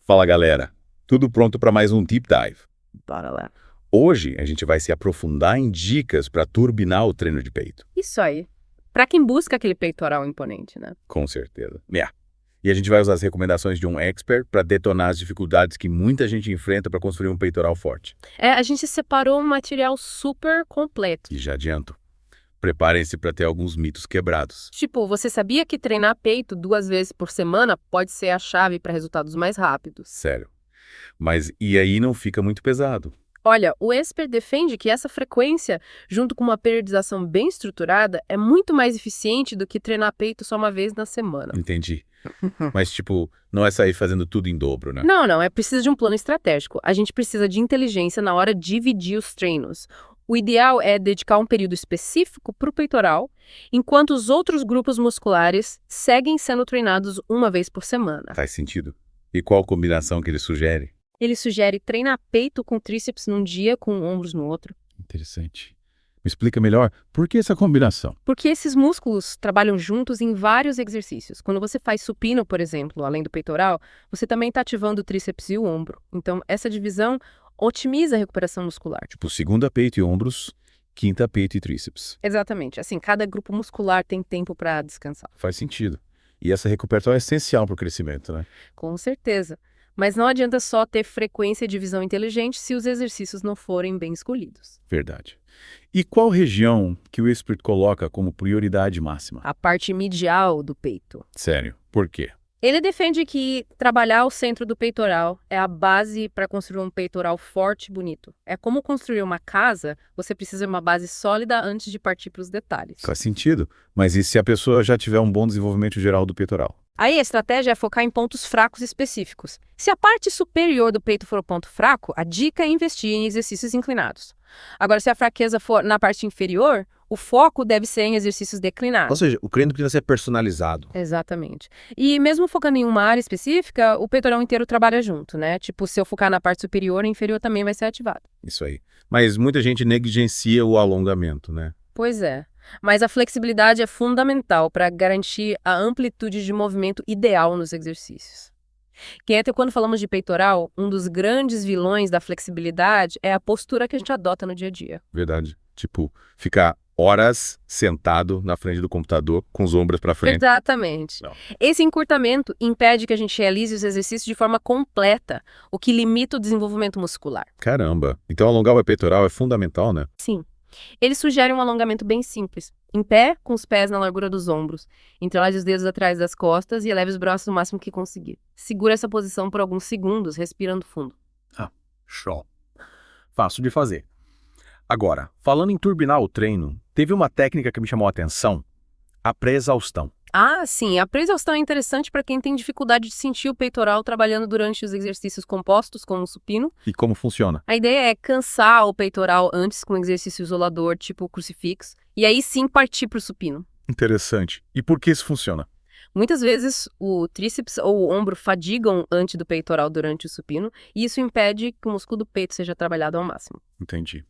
Fala galera, tudo pronto para mais um Deep Dive. Bora lá. Hoje a gente vai se aprofundar em dicas para turbinar o treino de peito. Isso aí. Pra quem busca aquele peitoral imponente, né? Com certeza. E a gente vai usar as recomendações de um expert para detonar as dificuldades que muita gente enfrenta para construir um peitoral forte. A gente separou um material super completo. E já adianto, preparem-se para ter alguns mitos quebrados. Tipo, você sabia que treinar peito 2 vezes por semana pode ser a chave para resultados mais rápidos? Sério. Mas e aí não fica muito pesado. Olha, o expert defende que essa frequência, junto com uma periodização bem estruturada, é muito mais eficiente do que treinar peito só uma vez na semana. Entendi. Mas tipo, não é sair fazendo tudo em dobro, né? Não, é preciso de um plano estratégico. A gente precisa de inteligência na hora de dividir os treinos. O ideal é dedicar um período específico para o peitoral, enquanto os outros grupos musculares seguem sendo treinados uma vez por semana. Faz sentido. E qual combinação que ele sugere? Ele sugere treinar peito com tríceps num dia, com ombros no outro. Interessante. Me explica melhor por que essa combinação? Porque esses músculos trabalham juntos em vários exercícios. Quando você faz supino, por exemplo, além do peitoral, você também está ativando o tríceps e o ombro. Então, essa divisão otimiza a recuperação muscular. Tipo, segunda peito e ombros, quinta peito e tríceps. Exatamente. Assim, cada grupo muscular tem tempo para descansar. Faz sentido. E essa recuperação é essencial para o crescimento, né? Com certeza. Mas não adianta só ter frequência e divisão inteligente se os exercícios não forem bem escolhidos. Verdade. E qual região que o expert coloca como prioridade máxima? A parte medial do peito. Sério, por quê? Ele defende que trabalhar o centro do peitoral é a base para construir um peitoral forte e bonito. É como construir uma casa, você precisa de uma base sólida antes de partir para os detalhes. Faz sentido. Mas e se a pessoa já tiver um bom desenvolvimento geral do peitoral? Aí a estratégia é focar em pontos fracos específicos. Se a parte superior do peito for o ponto fraco, a dica é investir em exercícios inclinados. Agora, se a fraqueza for na parte inferior, o foco deve ser em exercícios declinados. Ou seja, o treino precisa ser personalizado. Exatamente. E mesmo focando em uma área específica, o peitoral inteiro trabalha junto, né? Tipo, se eu focar na parte superior, a inferior também vai ser ativada. Isso aí. Mas muita gente negligencia o alongamento, né? Pois é. Mas a flexibilidade é fundamental para garantir a amplitude de movimento ideal nos exercícios. Que até quando falamos de peitoral, um dos grandes vilões da flexibilidade é a postura que a gente adota no dia a dia. Verdade. Tipo, ficar horas sentado na frente do computador com os ombros para frente. Exatamente. Não. Esse encurtamento impede que a gente realize os exercícios de forma completa, o que limita o desenvolvimento muscular. Caramba. Então alongar o peitoral é fundamental, né? Sim. Ele sugere um alongamento bem simples. Em pé, com os pés na largura dos ombros. Entrelace os dedos atrás das costas e eleve os braços o máximo que conseguir. Segura essa posição por alguns segundos, respirando fundo. Show. Fácil de fazer. Agora, falando em turbinar o treino, teve uma técnica que me chamou a atenção, a pré-exaustão. Ah, sim. A pré-exaustão é interessante para quem tem dificuldade de sentir o peitoral trabalhando durante os exercícios compostos, como o supino. E como funciona? A ideia é cansar o peitoral antes com exercício isolador, tipo crucifixo, e aí sim partir para o supino. Interessante. E por que isso funciona? Muitas vezes o tríceps ou o ombro fadigam antes do peitoral durante o supino, e isso impede que o músculo do peito seja trabalhado ao máximo. Entendi.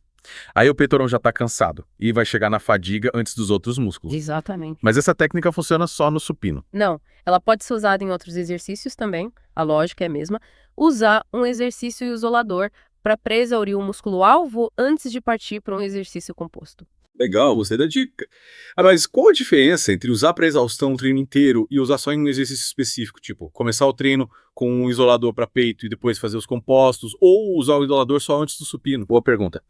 Aí o peitoral já está cansado e vai chegar na fadiga antes dos outros músculos. Exatamente. Mas essa técnica funciona só no supino. Não, ela pode ser usada em outros exercícios também, a lógica é a mesma. Usar um exercício isolador para pré-exaurir o músculo-alvo antes de partir para um exercício composto. Legal, gostei da dica. Mas qual a diferença entre usar para exaustão o treino inteiro e usar só em um exercício específico? Tipo, começar o treino com um isolador para peito e depois fazer os compostos, ou usar o isolador só antes do supino? Boa pergunta.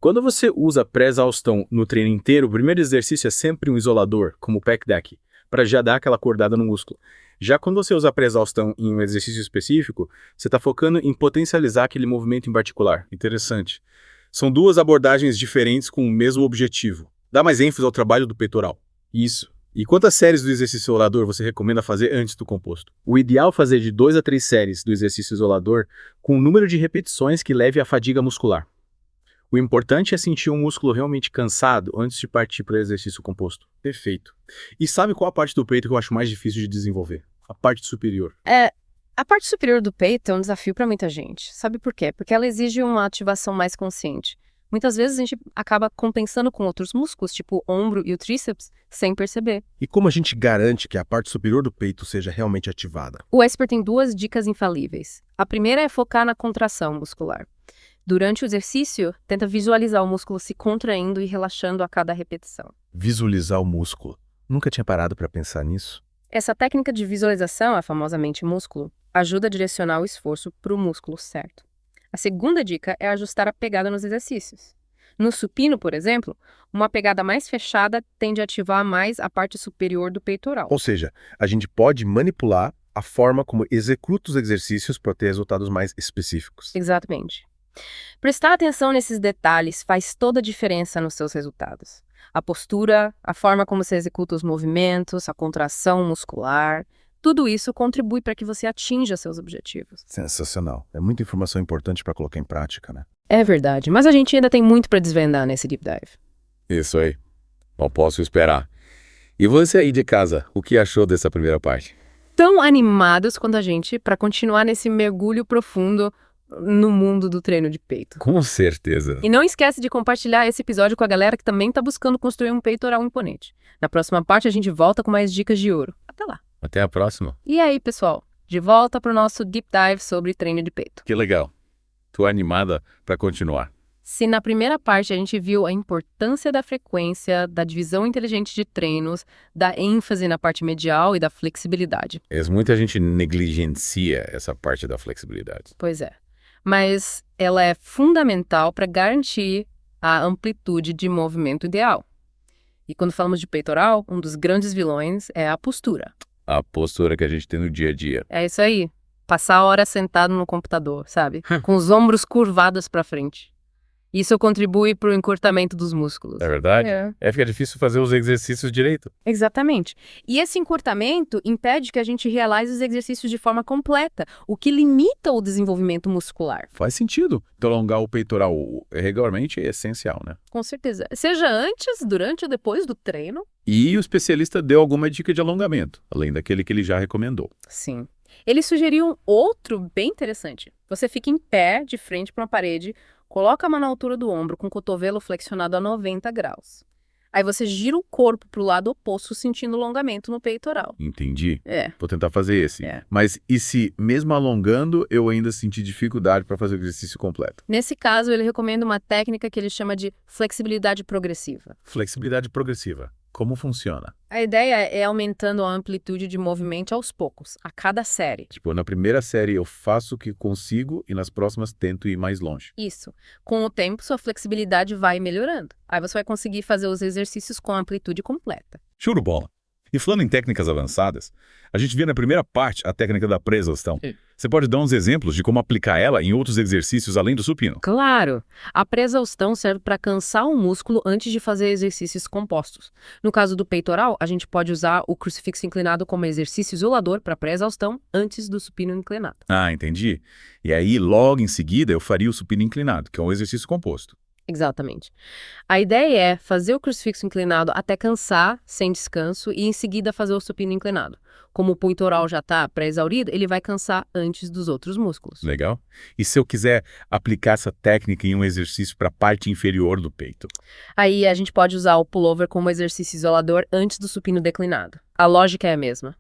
Quando você usa pré-exaustão no treino inteiro, o primeiro exercício é sempre um isolador, como o pec deck, para já dar aquela acordada no músculo. Já quando você usa pré-exaustão em um exercício específico, você está focando em potencializar aquele movimento em particular. Interessante. São duas abordagens diferentes com o mesmo objetivo. Dá mais ênfase ao trabalho do peitoral. Isso. E quantas séries do exercício isolador você recomenda fazer antes do composto? O ideal é fazer de 2 a 3 séries do exercício isolador com um número de repetições que leve à fadiga muscular. O importante é sentir o músculo realmente cansado antes de partir para o exercício composto. Perfeito. E sabe qual a parte do peito que eu acho mais difícil de desenvolver? A parte superior. A parte superior do peito é um desafio para muita gente. Sabe por quê? Porque ela exige uma ativação mais consciente. Muitas vezes a gente acaba compensando com outros músculos, tipo o ombro e o tríceps, sem perceber. E como a gente garante que a parte superior do peito seja realmente ativada? O Esper tem 2 dicas infalíveis. A primeira é focar na contração muscular. Durante o exercício, tenta visualizar o músculo se contraindo e relaxando a cada repetição. Visualizar o músculo. Nunca tinha parado para pensar nisso. Essa técnica de visualização, a famosa mente músculo, ajuda a direcionar o esforço para o músculo certo. A segunda dica é ajustar a pegada nos exercícios. No supino, por exemplo, uma pegada mais fechada tende a ativar mais a parte superior do peitoral. Ou seja, a gente pode manipular a forma como executa os exercícios para ter resultados mais específicos. Exatamente. Prestar atenção nesses detalhes faz toda a diferença nos seus resultados. A postura, a forma como você executa os movimentos, a contração muscular, tudo isso contribui para que você atinja seus objetivos. Sensacional. É muita informação importante para colocar em prática, né? É verdade, mas a gente ainda tem muito para desvendar nesse Deep Dive. Isso aí. Não posso esperar. E você aí de casa, o que achou dessa primeira parte? Tão animados quanto a gente para continuar nesse mergulho profundo no mundo do treino de peito. Com certeza. E não esquece de compartilhar esse episódio com a galera que também está buscando construir um peitoral imponente. Na próxima parte a gente volta com mais dicas de ouro. Até lá. Até a próxima. E aí, pessoal? De volta para o nosso Deep Dive sobre treino de peito. Que legal. Tô animada para continuar. Se na primeira parte a gente viu a importância da frequência, da divisão inteligente de treinos, da ênfase na parte medial e da flexibilidade. Muita gente negligencia essa parte da flexibilidade. Pois é. Mas ela é fundamental para garantir a amplitude de movimento ideal. E quando falamos de peitoral, um dos grandes vilões é a postura. A postura que a gente tem no dia a dia. É isso aí. Passar a hora sentado no computador, sabe? Com os ombros curvados para frente. Isso contribui para o encurtamento dos músculos. É verdade? É. Fica difícil fazer os exercícios direito. Exatamente. E esse encurtamento impede que a gente realize os exercícios de forma completa, o que limita o desenvolvimento muscular. Faz sentido. Então, alongar o peitoral regularmente é essencial, né? Com certeza. Seja antes, durante ou depois do treino. E o especialista deu alguma dica de alongamento, além daquele que ele já recomendou. Sim. Ele sugeriu um outro bem interessante. Você fica em pé, de frente para uma parede, coloca a mão na altura do ombro com o cotovelo flexionado a 90 graus. Aí você gira o corpo para o lado oposto, sentindo alongamento no peitoral. Entendi. É. Vou tentar fazer esse. É. Mas e se, mesmo alongando, eu ainda sentir dificuldade para fazer o exercício completo? Nesse caso, ele recomenda uma técnica que ele chama de flexibilidade progressiva. Flexibilidade progressiva. Como funciona? A ideia é aumentando a amplitude de movimento aos poucos, a cada série. Tipo, na primeira série eu faço o que consigo e nas próximas tento ir mais longe. Isso. Com o tempo, sua flexibilidade vai melhorando. Aí você vai conseguir fazer os exercícios com a amplitude completa. Show de bola. E falando em técnicas avançadas, a gente vê na primeira parte a técnica da pré-exaustão. Você pode dar uns exemplos de como aplicar ela em outros exercícios além do supino? Claro! A pré-exaustão serve para cansar o músculo antes de fazer exercícios compostos. No caso do peitoral, a gente pode usar o crucifixo inclinado como exercício isolador para pré-exaustão antes do supino inclinado. Ah, entendi. E aí, logo em seguida, eu faria o supino inclinado, que é um exercício composto. Exatamente. A ideia é fazer o crucifixo inclinado até cansar, sem descanso, e em seguida fazer o supino inclinado. Como o peitoral já está pré-exaurido, ele vai cansar antes dos outros músculos. Legal? E se eu quiser aplicar essa técnica em um exercício para a parte inferior do peito? Aí a gente pode usar o pullover como exercício isolador antes do supino declinado. A lógica é a mesma.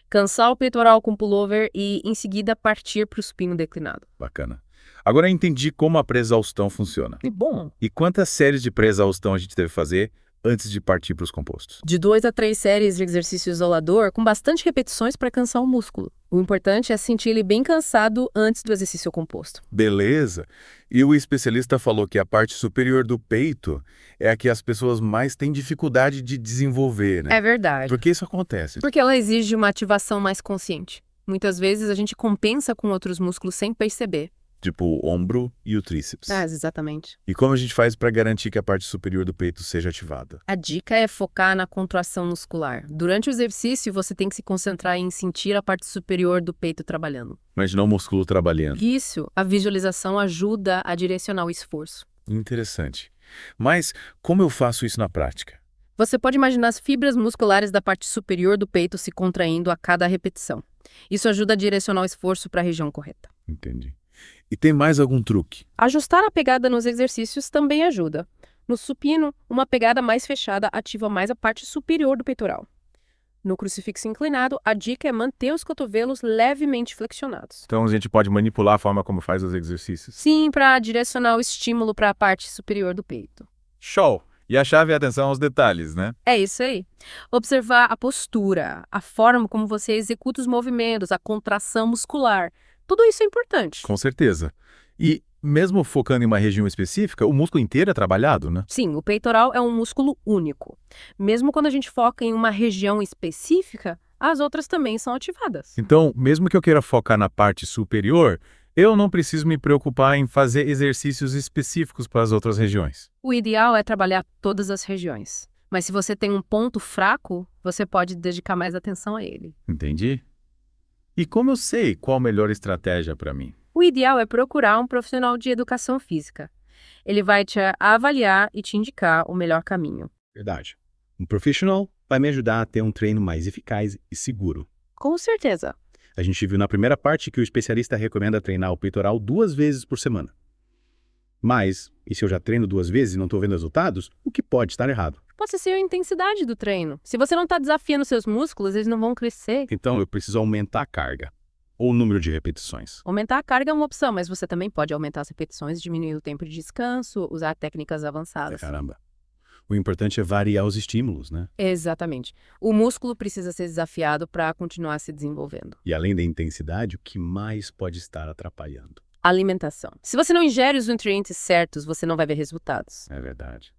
Cansar o peitoral com pullover e, em seguida, partir para o supino declinado. Bacana. Agora eu entendi como a pré-exaustão funciona. E bom! E quantas séries de pré-exaustão a gente deve fazer antes de partir para os compostos? De 2 a 3 séries de exercício isolador com bastante repetições para cansar o músculo. O importante é sentir ele bem cansado antes do exercício composto. Beleza. E o especialista falou que a parte superior do peito é a que as pessoas mais têm dificuldade de desenvolver, né? É verdade. Por que isso acontece? Porque ela exige uma ativação mais consciente. Muitas vezes a gente compensa com outros músculos sem perceber. Tipo o ombro e o tríceps. Exatamente. E como a gente faz para garantir que a parte superior do peito seja ativada? A dica é focar na contração muscular. Durante o exercício, você tem que se concentrar em sentir a parte superior do peito trabalhando. Mas não o músculo trabalhando. Isso, a visualização ajuda a direcionar o esforço. Interessante. Mas como eu faço isso na prática? Você pode imaginar as fibras musculares da parte superior do peito se contraindo a cada repetição. Isso ajuda a direcionar o esforço para a região correta. Entendi. E tem mais algum truque? Ajustar a pegada nos exercícios também ajuda. No supino, uma pegada mais fechada ativa mais a parte superior do peitoral. No crucifixo inclinado, a dica é manter os cotovelos levemente flexionados. Então a gente pode manipular a forma como faz os exercícios. Sim, para direcionar o estímulo para a parte superior do peito. Show! E a chave é atenção aos detalhes, né? É isso aí. Observar a postura, a forma como você executa os movimentos, a contração muscular. Tudo isso é importante. Com certeza. E mesmo focando em uma região específica, o músculo inteiro é trabalhado, né? Sim, o peitoral é um músculo único. Mesmo quando a gente foca em uma região específica, as outras também são ativadas. Então, mesmo que eu queira focar na parte superior, eu não preciso me preocupar em fazer exercícios específicos para as outras regiões. O ideal é trabalhar todas as regiões. Mas se você tem um ponto fraco, você pode dedicar mais atenção a ele. Entendi. E como eu sei qual a melhor estratégia para mim? O ideal é procurar um profissional de educação física. Ele vai te avaliar e te indicar o melhor caminho. Verdade. Um profissional vai me ajudar a ter um treino mais eficaz e seguro. Com certeza. A gente viu na primeira parte que o especialista recomenda treinar o peitoral 2 vezes por semana. Mas, e se eu já treino 2 vezes e não estou vendo resultados, o que pode estar errado? Pode ser a intensidade do treino. Se você não está desafiando seus músculos, eles não vão crescer. Então eu preciso aumentar a carga ou o número de repetições. Aumentar a carga é uma opção, mas você também pode aumentar as repetições, diminuir o tempo de descanso, usar técnicas avançadas. Caramba. O importante é variar os estímulos, né? Exatamente. O músculo precisa ser desafiado para continuar se desenvolvendo. E além da intensidade, o que mais pode estar atrapalhando? Alimentação. Se você não ingere os nutrientes certos, você não vai ver resultados. É verdade.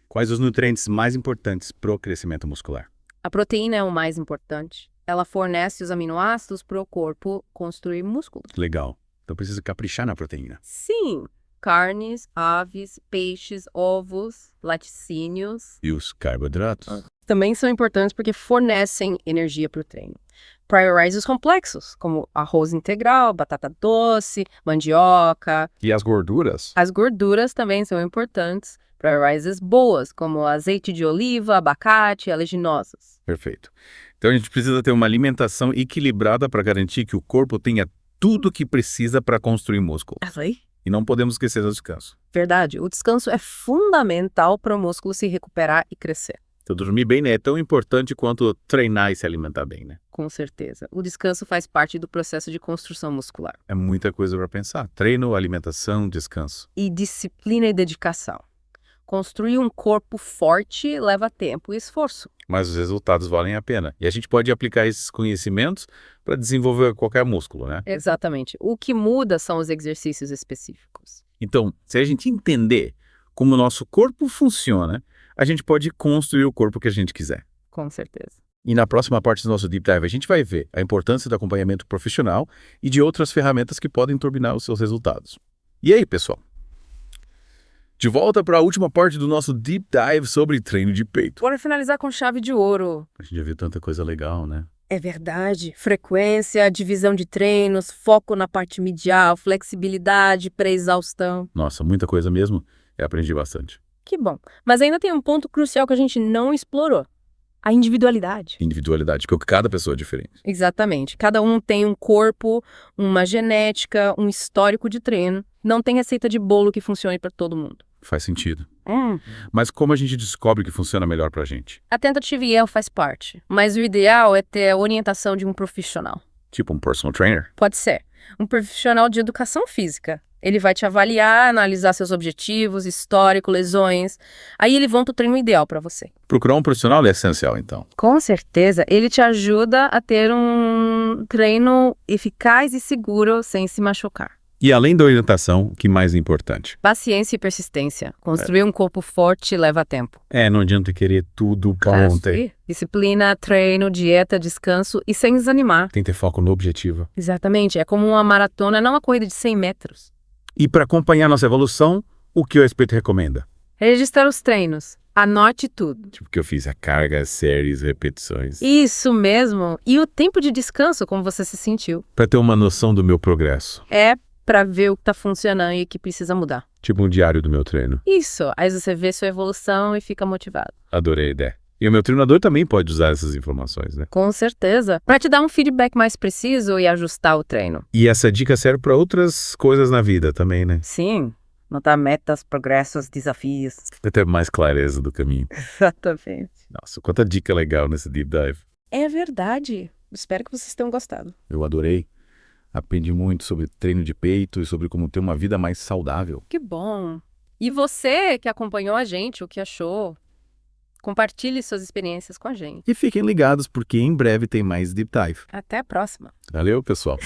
Quais os nutrientes mais importantes para o crescimento muscular? A proteína é o mais importante. Ela fornece os aminoácidos para o corpo construir músculos. Legal. Então preciso caprichar na proteína. Sim. Carnes, aves, peixes, ovos, laticínios. E os carboidratos? Também são importantes porque fornecem energia para o treino. Priorize os complexos, como arroz integral, batata doce, mandioca. E as gorduras? As gorduras também são importantes. Priorizes boas, como azeite de oliva, abacate, oleaginosas. Perfeito. Então a gente precisa ter uma alimentação equilibrada para garantir que o corpo tenha tudo o que precisa para construir músculo. E não podemos esquecer do descanso. Verdade, o descanso é fundamental para o músculo se recuperar e crescer. Então dormir bem, né, é tão importante quanto treinar e se alimentar bem, né? Com certeza. O descanso faz parte do processo de construção muscular. É muita coisa para pensar. Treino, alimentação, descanso. E disciplina e dedicação. Construir um corpo forte leva tempo e esforço. Mas os resultados valem a pena. E a gente pode aplicar esses conhecimentos para desenvolver qualquer músculo, né? Exatamente. O que muda são os exercícios específicos. Então, se a gente entender como o nosso corpo funciona, a gente pode construir o corpo que a gente quiser. Com certeza. E na próxima parte do nosso Deep Dive, a gente vai ver a importância do acompanhamento profissional e de outras ferramentas que podem turbinar os seus resultados. E aí, pessoal? De volta para a última parte do nosso Deep Dive sobre treino de peito. Bora finalizar com chave de ouro. A gente já viu tanta coisa legal, né? É verdade. Frequência, divisão de treinos, foco na parte medial, flexibilidade, pré-exaustão. Nossa, muita coisa mesmo. Eu aprendi bastante. Que bom. Mas ainda tem um ponto crucial que a gente não explorou. A individualidade. Individualidade, porque cada pessoa é diferente. Exatamente. Cada um tem um corpo, uma genética, um histórico de treino. Não tem receita de bolo que funcione para todo mundo. Faz sentido. Mas como a gente descobre que funciona melhor pra gente? A tentativa e erro faz parte. Mas o ideal é ter a orientação de um profissional. Tipo um personal trainer? Pode ser. Um profissional de educação física. Ele vai te avaliar, analisar seus objetivos, histórico, lesões. Aí ele monta o treino ideal para você. Procurar um profissional é essencial, então. Com certeza. Ele te ajuda a ter um treino eficaz e seguro sem se machucar. E além da orientação, o que mais é importante? Paciência e persistência. Construir um corpo forte leva tempo. Não adianta querer tudo para ontem. Disciplina, treino, dieta, descanso e sem desanimar. Tem que ter foco no objetivo. Exatamente. É como uma maratona, não uma corrida de 100 metros. E para acompanhar nossa evolução, o que o Espírito recomenda? Registrar os treinos. Anote tudo. Tipo que eu fiz a carga, séries, repetições. Isso mesmo. E o tempo de descanso, como você se sentiu. Para ter uma noção do meu progresso. É para ver o que está funcionando e o que precisa mudar. Tipo um diário do meu treino. Isso. Aí você vê sua evolução e fica motivado. Adorei a ideia. E o meu treinador também pode usar essas informações, né? Com certeza. Para te dar um feedback mais preciso e ajustar o treino. E essa dica serve para outras coisas na vida também, né? Sim. Notar metas, progressos, desafios. Pra ter mais clareza do caminho. Exatamente. Nossa, quanta dica legal nesse Deep Dive. É verdade. Espero que vocês tenham gostado. Eu adorei. Aprendi muito sobre treino de peito e sobre como ter uma vida mais saudável. Que bom. E você que acompanhou a gente, o que achou? Compartilhe suas experiências com a gente. E fiquem ligados porque em breve tem mais Deep Dive. Até a próxima. Valeu, pessoal.